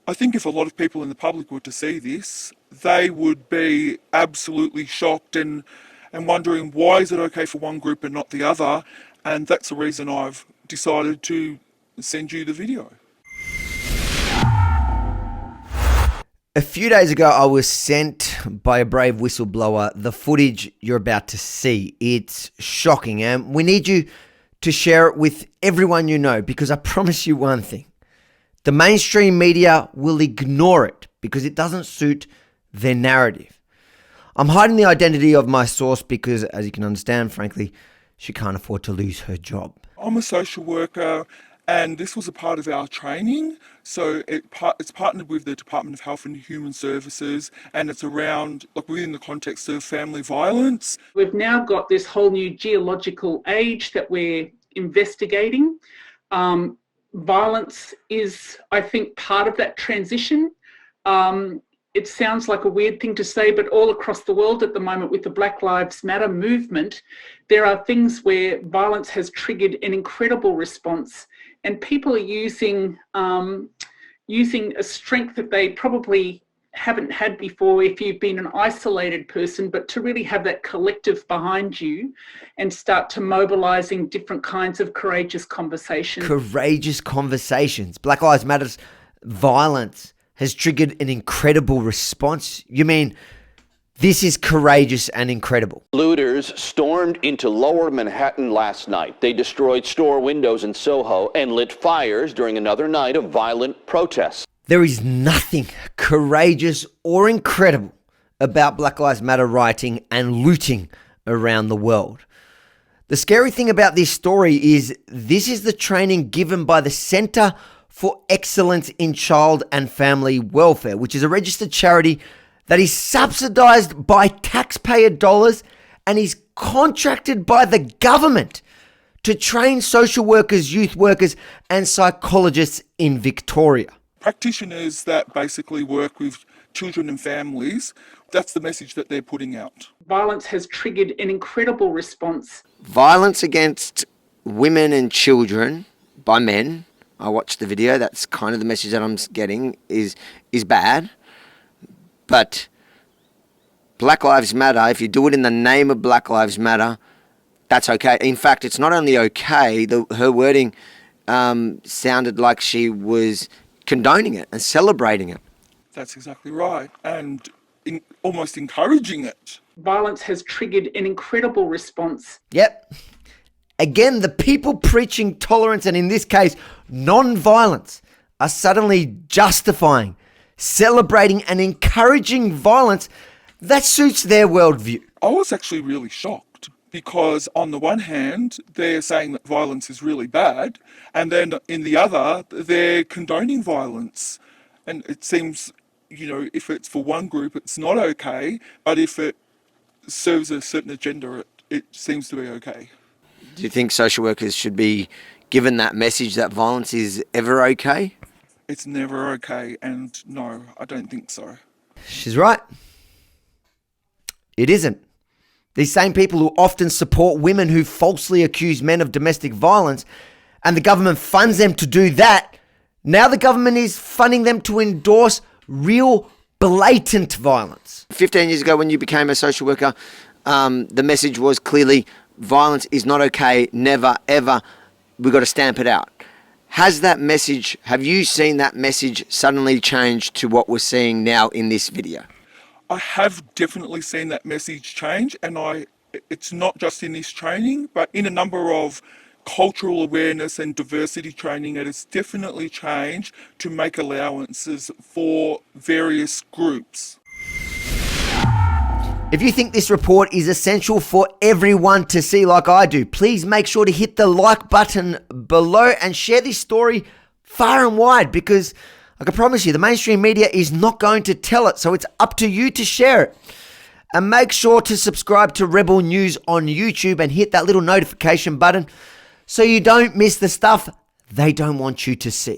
I think if a lot of people in the public were to see this, they would be absolutely shocked and wondering why is it okay for one group and not the other. And that's the reason I've decided to send you the video. A few days ago, I was sent by a brave whistleblower the footage you're about to see. It's shocking, and we need you to share it with everyone you know, because I promise you one thing. The mainstream media will ignore it because it doesn't suit their narrative. I'm hiding the identity of my source because, as you can understand, frankly, she can't afford to lose her job. I'm a social worker, and this was a part of our training. So it's partnered with the Department of Health and Human Services, and it's around, like, within the context of family violence. We've now got this whole new geological age that we're investigating. Violence is, I think, part of that transition. It sounds like a weird thing to say, but all across the world at the moment with the Black Lives Matter movement, there are things where violence has triggered an incredible response, and people are using a strength that they probably haven't had before if you've been an isolated person, but to really have that collective behind you and start to mobilizing different kinds of courageous conversations. Courageous conversations. Black Lives Matter's violence has triggered an incredible response. You mean this is courageous and incredible? Looters stormed into Lower Manhattan last night. They destroyed store windows in Soho and lit fires during another night of violent protests. There is nothing courageous or incredible about Black Lives Matter rioting and looting around the world. The scary thing about this story is this is the training given by the Center for Excellence in Child and Family Welfare, which is a registered charity that is subsidized by taxpayer dollars and is contracted by the government to train social workers, youth workers, and psychologists in Victoria. Practitioners that basically work with children and families, that's the message that they're putting out. Violence has triggered an incredible response. Violence against women and children by men, I watched the video, that's kind of the message that I'm getting, is bad. But Black Lives Matter, if you do it in the name of Black Lives Matter, that's okay. In fact, it's not only okay, her wording sounded like she was condoning it and celebrating it. That's exactly right, and almost encouraging it. Violence has triggered an incredible response. Yep. Again, the people preaching tolerance and, in this case, non-violence are suddenly justifying, celebrating and encouraging violence that suits their worldview. I was actually really shocked because on the one hand, they're saying that violence is really bad, and then in the other, they're condoning violence. And it seems, if it's for one group, it's not okay, but if it serves a certain agenda, it seems to be okay. Do you think social workers should be given that message that violence is ever okay? It's never okay, and no, I don't think so. She's right. It isn't. These same people who often support women who falsely accuse men of domestic violence, and the government funds them to do that, now the government is funding them to endorse real blatant violence. 15 years ago when you became a social worker, the message was clearly violence is not okay, never, ever. We've got to stamp it out. Have you seen that message suddenly change to what we're seeing now in this video? I have definitely seen that message change, and it's not just in this training, but in a number of cultural awareness and diversity training, it has definitely changed to make allowances for various groups. If you think this report is essential for everyone to see like I do, please make sure to hit the like button below and share this story far and wide, because I can promise you the mainstream media is not going to tell it, so it's up to you to share it. And make sure to subscribe to Rebel News on YouTube and hit that little notification button so you don't miss the stuff they don't want you to see.